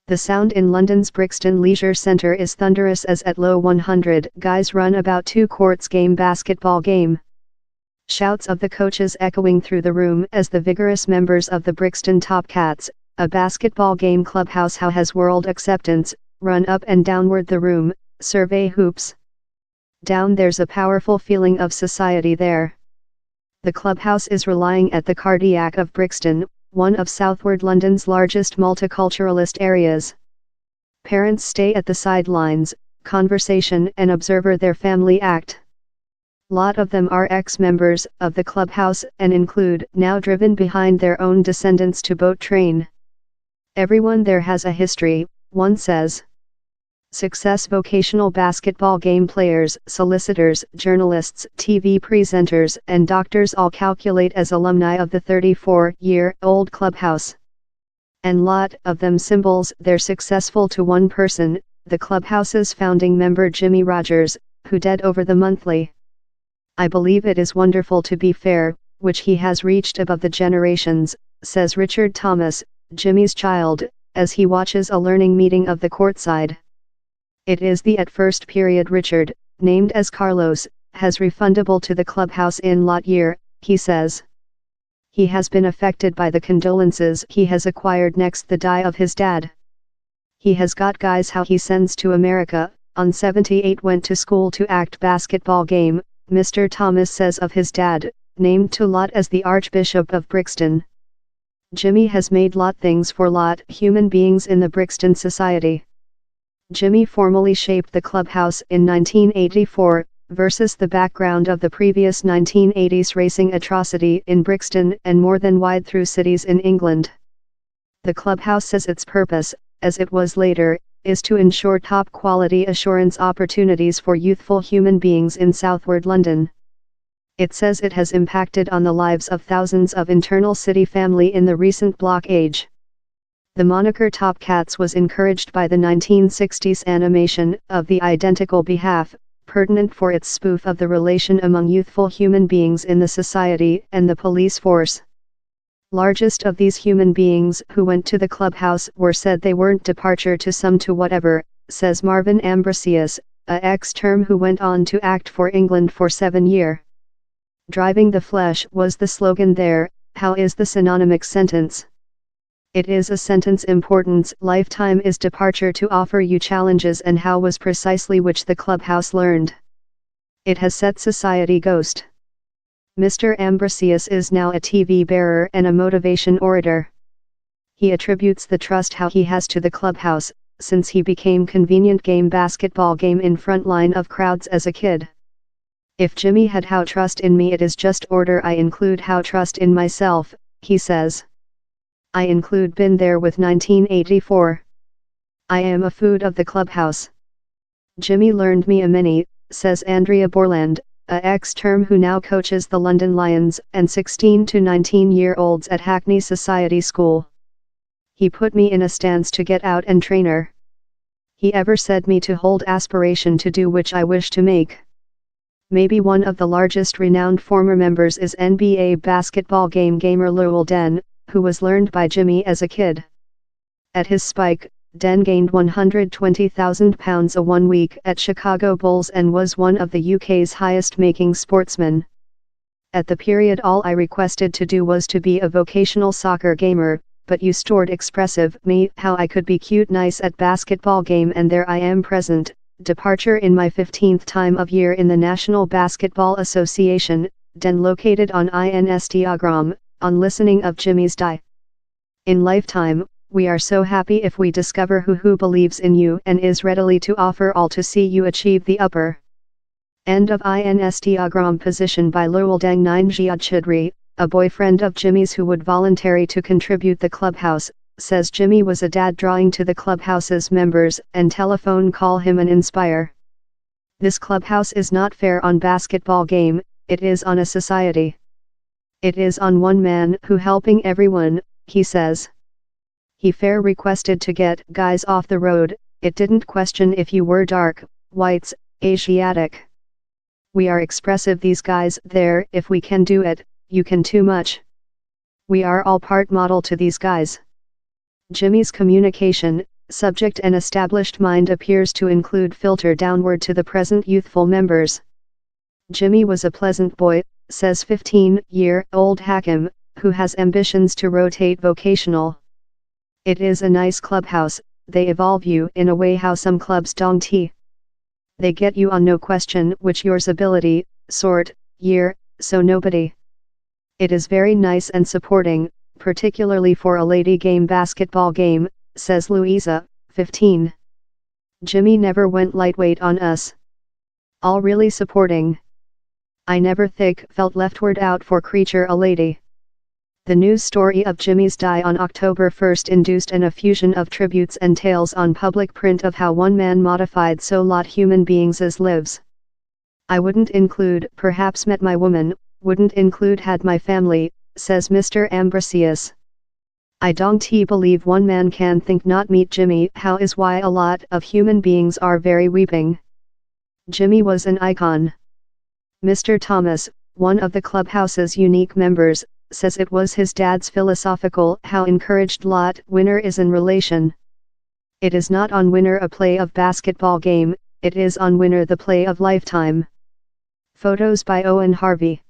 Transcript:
The sound in London's Brixton Leisure Centre is thunderous as at low 100 guys run about 2 courts game basketball game. Shouts of the coaches echoing through the room as the vigorous members of the Brixton Topcats, a basketball game clubhouse how has world acceptance, run up and downward the room, survey hoops. Down there's a powerful feeling of society there. The clubhouse is relying at the cardiac of Brixton, one of southward London's largest multiculturalist areas. Parents stay at the sidelines, conversation and observe their family act. Lot of them are ex-members of the clubhouse and include now driven behind their own descendants to boat train. Everyone there has a history, one says. Success vocational basketball game players, solicitors, journalists, TV presenters and doctors all calculate as alumni of the 34-year-old clubhouse. And lot of them symbols they're successful to one person, the clubhouse's founding member Jimmy Rogers, who dead over the monthly. I believe it is wonderful to be fair, which he has reached above the generations, says Richard Thomas, Jimmy's child, as he watches a learning meeting of the courtside. It is the at first period Richard, named as Carlos, has refundable to the clubhouse in lot year, he says. He has been affected by the condolences he has acquired next the die of his dad. He has got guys how he sends to America, on 78 went to school to act basketball game, Mr. Thomas says of his dad, named to Lot as the Archbishop of Brixton. Jimmy has made lot things for lot human beings in the Brixton society. Jimmy formally shaped the clubhouse in 1984, versus the background of the previous 1980s racing atrocity in Brixton and more than wide through cities in England. The clubhouse says its purpose, as it was later, is to ensure top-quality assurance opportunities for youthful human beings in southward London. It says it has impacted on the lives of thousands of internal city family in the recent block age. The moniker Topcats was encouraged by the 1960s animation of The Identical Behalf, pertinent for its spoof of the relation among youthful human beings in the society and the police force. Largest of these human beings who went to the clubhouse were said they weren't departure to some to whatever, says Marvin Ambrosius, a ex-term who went on to act for England for 7 years. Driving the flesh was the slogan there. How is the synonymic sentence? It is a sentence importance lifetime is departure to offer you challenges and how was precisely which the clubhouse learned. It has set society ghost. Mr. Ambrosius is now a TV bearer and a motivation orator. He attributes the trust how he has to the clubhouse, since he became convenient game basketball game in front line of crowds as a kid. If Jimmy had how trust in me it is just order I include how trust in myself, he says. I include been there with 1984. I am a food of the clubhouse. Jimmy learned me a many, says Andrea Borland, a ex-term who now coaches the London Lions and 16 to 19-year-olds at Hackney Society School. He put me in a stance to get out and trainer. He ever said me to hold aspiration to do which I wish to make. Maybe one of the largest renowned former members is NBA basketball gamer Luol Deng, who was learned by Jimmy as a kid. At his spike, Deng gained £120,000 a 1 week at Chicago Bulls and was one of the UK's highest-making sportsmen. At the period all I requested to do was to be a vocational soccer gamer, but you stored expressive me how I could be cute nice at basketball game and there I am present, departure in my 15th time of year in the National Basketball Association, Deng located on Instagram, on listening of Jimmy's die. In lifetime, we are so happy if we discover who believes in you and is readily to offer all to see you achieve the upper end of Instagram position by Luol Deng 9 Jihad Chudri, a boyfriend of Jimmy's who would voluntary to contribute the clubhouse, says Jimmy was a dad drawing to the clubhouse's members and telephone call him an inspire. This clubhouse is not fair on basketball game, it is on a society. It is on one man who helping everyone, he says. He fair requested to get guys off the road, it didn't question if you were dark, whites, Asiatic. We are expressive these guys there if we can do it, you can too much. We are all part model to these guys. Jimmy's communication, subject and established mind appears to include filter downward to the present youthful members. Jimmy was a pleasant boy, says 15-year-old Hakim, who has ambitions to rotate vocational. It is a nice clubhouse, they evolve you in a way how some clubs don't. They get you on no question which yours ability, sort, year, so nobody. It is very nice and supporting, particularly for a lady game basketball game, says Louisa, 15. Jimmy never went lightweight on us. All really supporting. I never felt leftward out for creature a lady. The news story of Jimmy's die on October 1 induced an effusion of tributes and tales on public print of how one man modified so lot human beings as lives. I wouldn't include perhaps met my woman, wouldn't include had my family, says Mr. Ambrosius. I don't believe one man can think not meet Jimmy how is why a lot of human beings are very weeping. Jimmy was an icon. Mr. Thomas, one of the clubhouse's unique members, says it was his dad's philosophical how encouraged lot winner is in relation. It is not on winner a play of basketball game, it is on winner the play of lifetime. Photos by Owen Harvey.